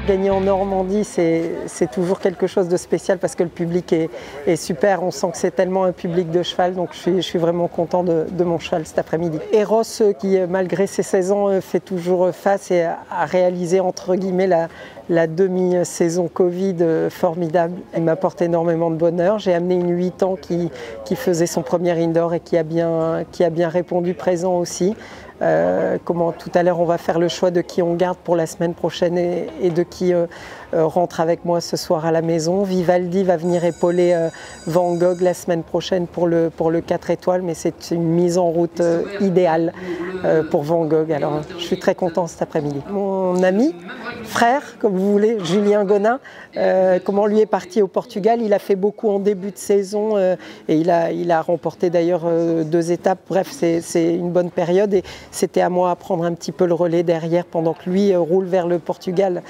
Gagner en Normandie, c'est toujours quelque chose de spécial parce que le public est super. On sent que c'est tellement un public de cheval, donc je suis vraiment content de mon cheval cet après-midi. Eros, qui malgré ses 16 ans fait toujours face et a réalisé entre guillemets la demi-saison Covid formidable. Il m'apporte énormément de bonheur. J'ai amené une 8 ans qui faisait son premier indoor et qui a bien répondu présent aussi. Tout à l'heure on va faire le choix de qui on garde pour la semaine prochaine et de qui rentre avec moi ce soir à la maison. Vivaldi va venir épauler Van Gogh la semaine prochaine pour le 4 étoiles, mais c'est une mise en route idéale pour Van Gogh. Alors je suis très content cet après-midi. Mon ami, frère, comme vous voulez, Julien Gonin, lui est parti au Portugal. Il a fait beaucoup en début de saison et il a remporté d'ailleurs 2 étapes. Bref, c'est une bonne période et c'était à moi à prendre un petit peu le relais derrière pendant que lui roule vers le Portugal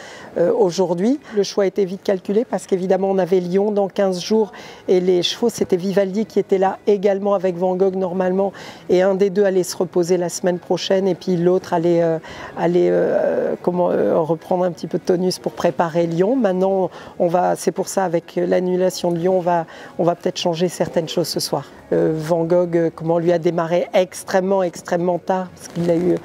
aujourd'hui. Le choix était vite calculé parce qu'évidemment on avait Lyon dans 15 jours et les chevaux c'était Vivaldi qui était là également avec Van Gogh normalement et un des deux allait se reposer la semaine prochaine et puis l'autre allait reprendre un petit peu de tonus pour préparer Lyon. Maintenant c'est pour ça avec l'annulation de Lyon on va peut-être changer certaines choses ce soir. Van Gogh lui a démarré extrêmement tard parce qu'il a eu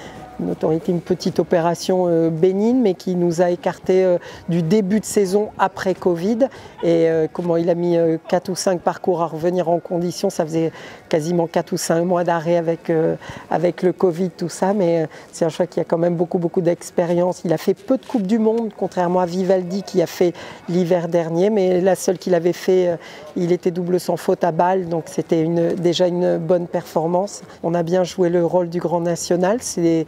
une petite opération bénigne mais qui nous a écartés du début de saison après Covid et il a mis 4 ou 5 parcours à revenir en condition. Ça faisait quasiment 4 ou 5 mois d'arrêt avec le Covid, tout ça, mais c'est un cheval qui a quand même beaucoup d'expérience. Il a fait peu de Coupes du Monde, contrairement à Vivaldi qui a fait l'hiver dernier, mais la seule qu'il avait fait, il était double sans faute à Bâle, donc c'était déjà une bonne performance. On a bien joué le rôle du Grand National, c'est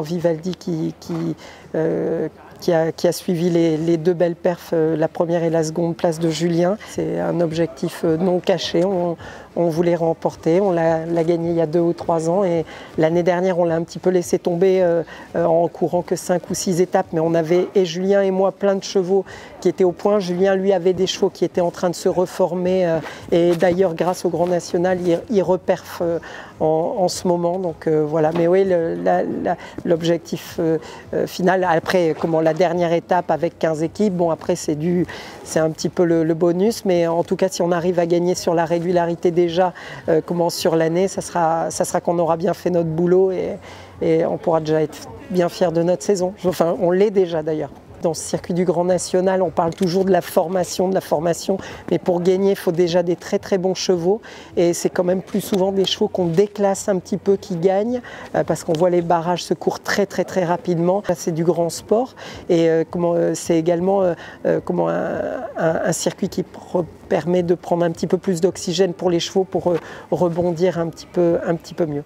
Vivaldi qui a suivi les 2 belles perfs, la première et la seconde place de Julien. C'est un objectif non caché, on voulait remporter, on l'a gagné il y a 2 ou 3 ans et l'année dernière on l'a un petit peu laissé tomber en courant que 5 ou 6 étapes, mais on avait, et Julien et moi, plein de chevaux qui étaient au point. Julien lui avait des chevaux qui étaient en train de se reformer et d'ailleurs grâce au Grand National il reperfe en ce moment, donc voilà. Mais oui, l'objectif final, après la dernière étape avec 15 équipes, bon après c'est un petit peu le bonus, mais en tout cas si on arrive à gagner sur la régularité déjà sur l'année, ça sera qu'on aura bien fait notre boulot et on pourra déjà être bien fiers de notre saison. Enfin on l'est déjà d'ailleurs. Dans ce circuit du Grand National, on parle toujours de la formation, mais pour gagner, il faut déjà des très bons chevaux et c'est quand même plus souvent des chevaux qu'on déclasse un petit peu qui gagnent parce qu'on voit les barrages se courent très rapidement. C'est du grand sport et c'est également un circuit qui permet de prendre un petit peu plus d'oxygène pour les chevaux pour rebondir un petit peu mieux.